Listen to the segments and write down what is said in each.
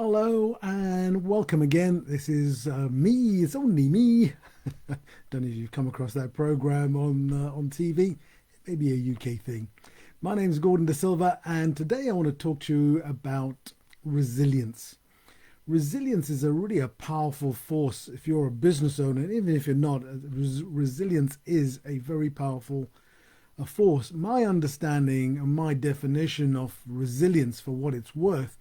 Hello and welcome again. This is me. It's only me. Don't know if you've come across that program on TV. It may be a UK thing. My name is Gordon D'Silva, and today I want to talk to you about resilience. Resilience is really a powerful force if you're a business owner, and even if you're not. Resilience is a very powerful force. My understanding and my definition of resilience, for what it's worth,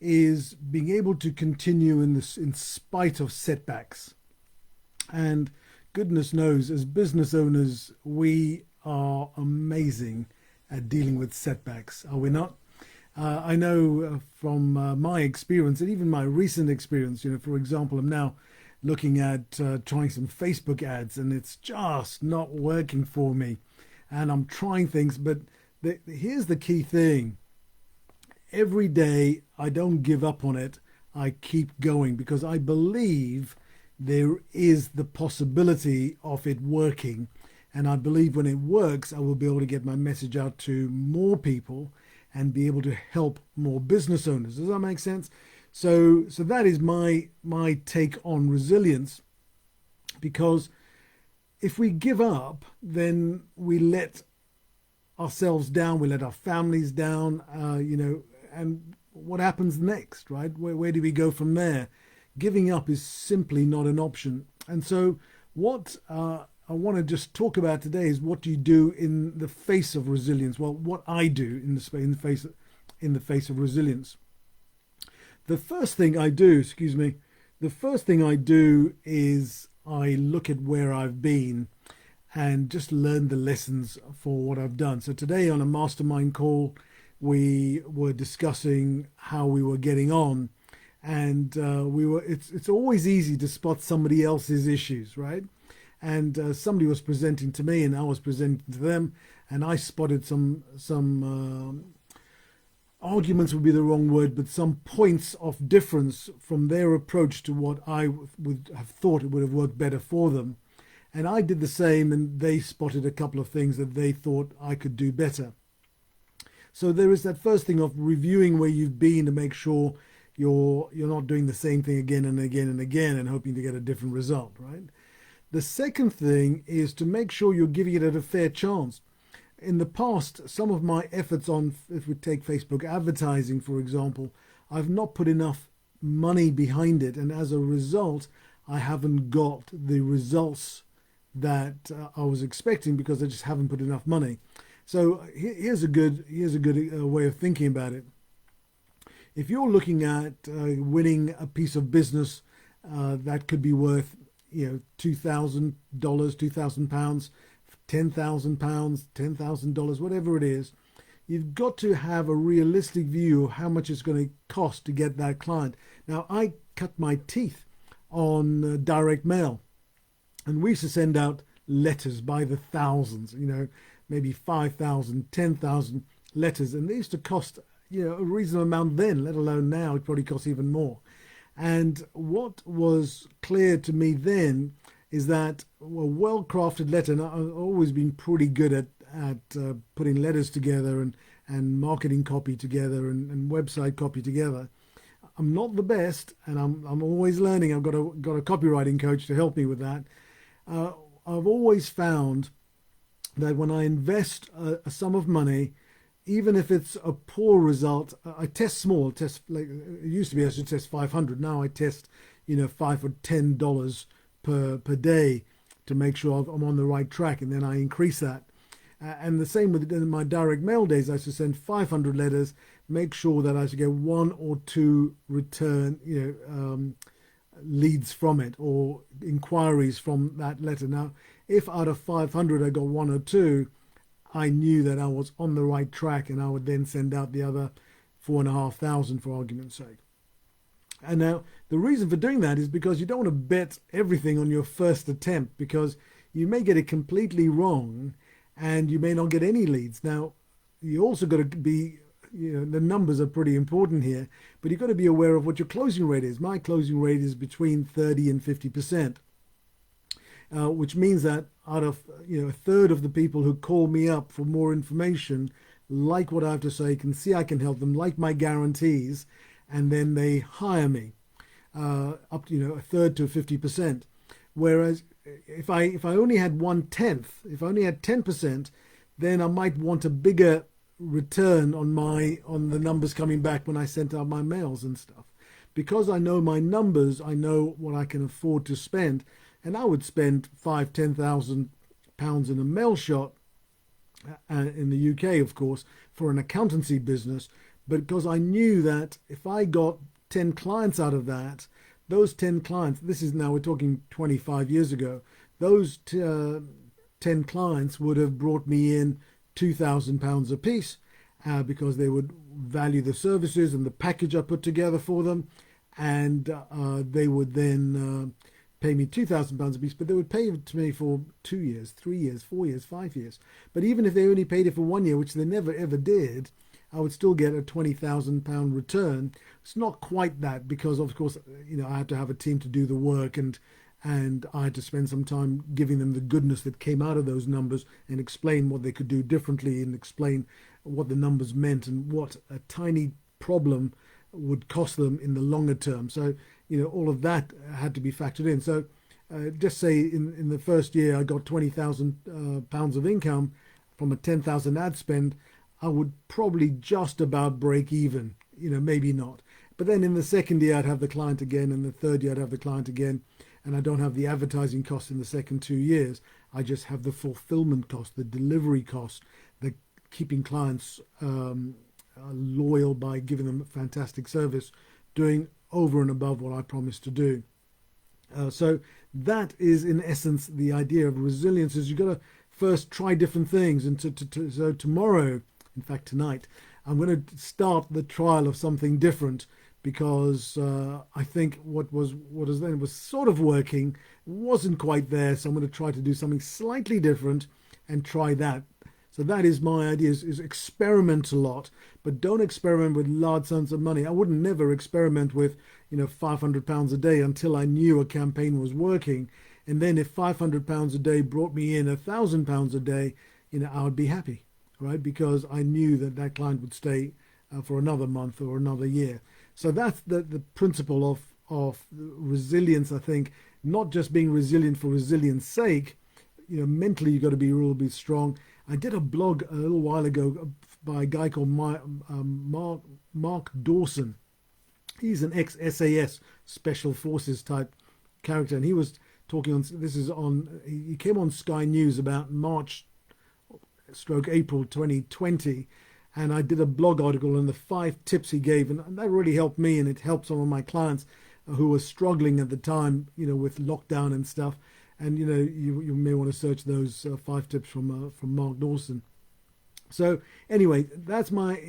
is being able to continue in spite of setbacks. And goodness knows, as business owners, we are amazing at dealing with setbacks, are we not? I know from my experience, and even my recent experience, for example, I'm now looking at trying some Facebook ads, and it's just not working for me. And I'm trying things, but here's the key thing. Every day I don't give up on it. I keep going because I believe there is the possibility of it working. And I believe when it works, I will be able to get my message out to more people and be able to help more business owners. Does that make sense? So that is my take on resilience, because if we give up, then we let ourselves down, we let our families down, and what happens next, right? Where do we go from there? Giving up is simply not an option. And so what I want to just talk about today is what do you do in the face of resilience? Well, what I do in the face of resilience. The first thing I do, is I look at where I've been and just learn the lessons for what I've done. So today on a mastermind call, we were discussing how we were getting on, and it's always easy to spot somebody else's issues, right? And somebody was presenting to me and I was presenting to them, and I spotted some arguments would be the wrong word, but some points of difference from their approach to what I would have thought it would have worked better for them. And I did the same, and they spotted a couple of things that they thought I could do better. So there is that first thing of reviewing where you've been to make sure you're not doing the same thing again and again and again and hoping to get a different result, right? The second thing is to make sure you're giving it a fair chance. In the past, some of my efforts on, if we take Facebook advertising, for example, I've not put enough money behind it, and as a result, I haven't got the results that I was expecting because I just haven't put enough money. So here's a good way of thinking about it. If you're looking at winning a piece of business that could be worth, $2,000, £2,000, £10,000, $10,000, whatever it is, you've got to have a realistic view of how much it's going to cost to get that client. Now, I cut my teeth on direct mail, and we used to send out letters by the thousands, maybe 5,000, 10,000 letters. And they used to cost, a reasonable amount then, let alone now, it probably costs even more. And what was clear to me then is that a well-crafted letter, and I've always been pretty good at putting letters together and marketing copy together and website copy together. I'm not the best, and I'm always learning. I've got a copywriting coach to help me with that. I've always found that when I invest a sum of money, even if it's a poor result, I test small. Like it used to be I should test 500. Now I test, $5 or $10 per day to make sure I'm on the right track, and then I increase that. And the same with in my direct mail days. I should send 500 letters, make sure that I should get one or two return, leads from it or inquiries from that letter. Now, if out of 500 I got one or two, I knew that I was on the right track, and I would then send out the other 4,500 for argument's sake. And now the reason for doing that is because you don't want to bet everything on your first attempt, because you may get it completely wrong and you may not get any leads. Now, you also got to be, the numbers are pretty important here, but you've got to be aware of what your closing rate is. My closing rate is between 30 and 50%. Which means that out of a third of the people who call me up for more information, like what I have to say, can see I can help them, like my guarantees, and then they hire me up to a third to 50%. Whereas if I only had 1/10, if I only had 10%, then I might want a bigger return on the numbers coming back when I sent out my mails and stuff. Because I know my numbers, I know what I can afford to spend, and I would spend £5,000-10,000 in a mail shot in the UK, of course, for an accountancy business. But because I knew that if I got 10 clients out of that, those 10 clients, this is now, we're talking 25 years ago, those 10 clients would have brought me in £2,000 a piece because they would value the services and the package I put together for them. And they would then pay me £2,000 a piece, but they would pay it to me for 2 years, 3 years, 4 years, 5 years. But even if they only paid it for 1 year, which they never ever did, I would still get a £20,000 return. It's not quite that because, of course, I had to have a team to do the work, and I had to spend some time giving them the goodness that came out of those numbers and explain what they could do differently and explain what the numbers meant and what a tiny problem would cost them in the longer term. So, all of that had to be factored in. So just say in the first year I got £20,000 of income from a 10,000 ad spend, I would probably just about break even, maybe not. But then in the second year I'd have the client again, and the third year I'd have the client again, and I don't have the advertising cost in the second 2 years. I just have the fulfillment cost, the delivery cost, the keeping clients loyal by giving them fantastic service, doing over and above what I promised to do. So that is in essence the idea of resilience. Is you've got to first try different things. And so tomorrow, in fact tonight, I'm going to start the trial of something different, because I think what was then was sort of working wasn't quite there. So I'm going to try to do something slightly different and try that. So that is my idea, is experiment a lot, but don't experiment with large sums of money. I wouldn't never experiment with, £500 a day until I knew a campaign was working. And then if £500 a day brought me in £1,000 a day, I would be happy, right? Because I knew that client would stay for another month or another year. So that's the principle of resilience, I think, not just being resilient for resilience sake. Mentally you've got to be real bit strong. I did a blog a little while ago by a guy called Mark Dawson. He's an ex-SAS Special Forces type character, and he was talking he came on Sky News about March/April 2020, and I did a blog article on the 5 tips he gave, and that really helped me, and it helped some of my clients who were struggling at the time, with lockdown and stuff. And you may want to search those 5 tips from Mark Dawson. So anyway,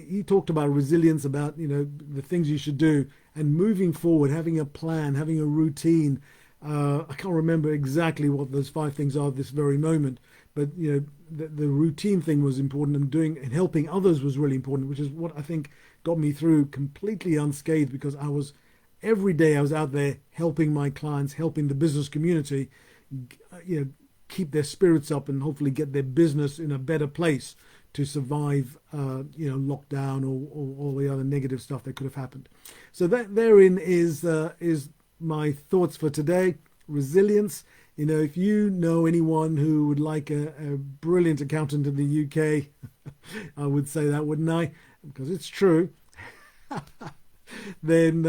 he talked about resilience, about the things you should do, and moving forward, having a plan, having a routine. I can't remember exactly what those 5 things are at this very moment, but the routine thing was important, and doing and helping others was really important, which is what I think got me through completely unscathed, because every day I was out there helping my clients, helping the business community, keep their spirits up and hopefully get their business in a better place to survive, lockdown or all the other negative stuff that could have happened. So that therein is my thoughts for today. Resilience. If you know anyone who would like a brilliant accountant in the UK, I would say that, wouldn't I? Because it's true. Then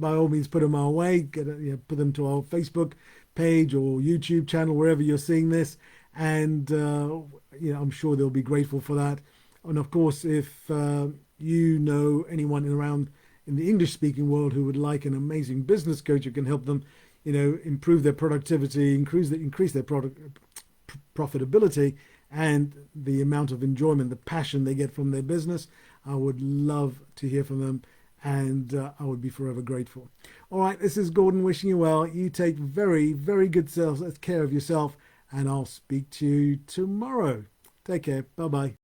by all means put them our way. Put them to our Facebook page or YouTube channel, wherever you're seeing this, and I'm sure they'll be grateful for that. And of course, if you know anyone around in the English speaking world who would like an amazing business coach who can help them improve their productivity, increase their profitability, and the amount of enjoyment, the passion they get from their business, I would love to hear from them, and I would be forever grateful. All right, this is Gordon wishing you well. You take very, very good care of yourself, and I'll speak to you tomorrow. Take care. Bye-bye.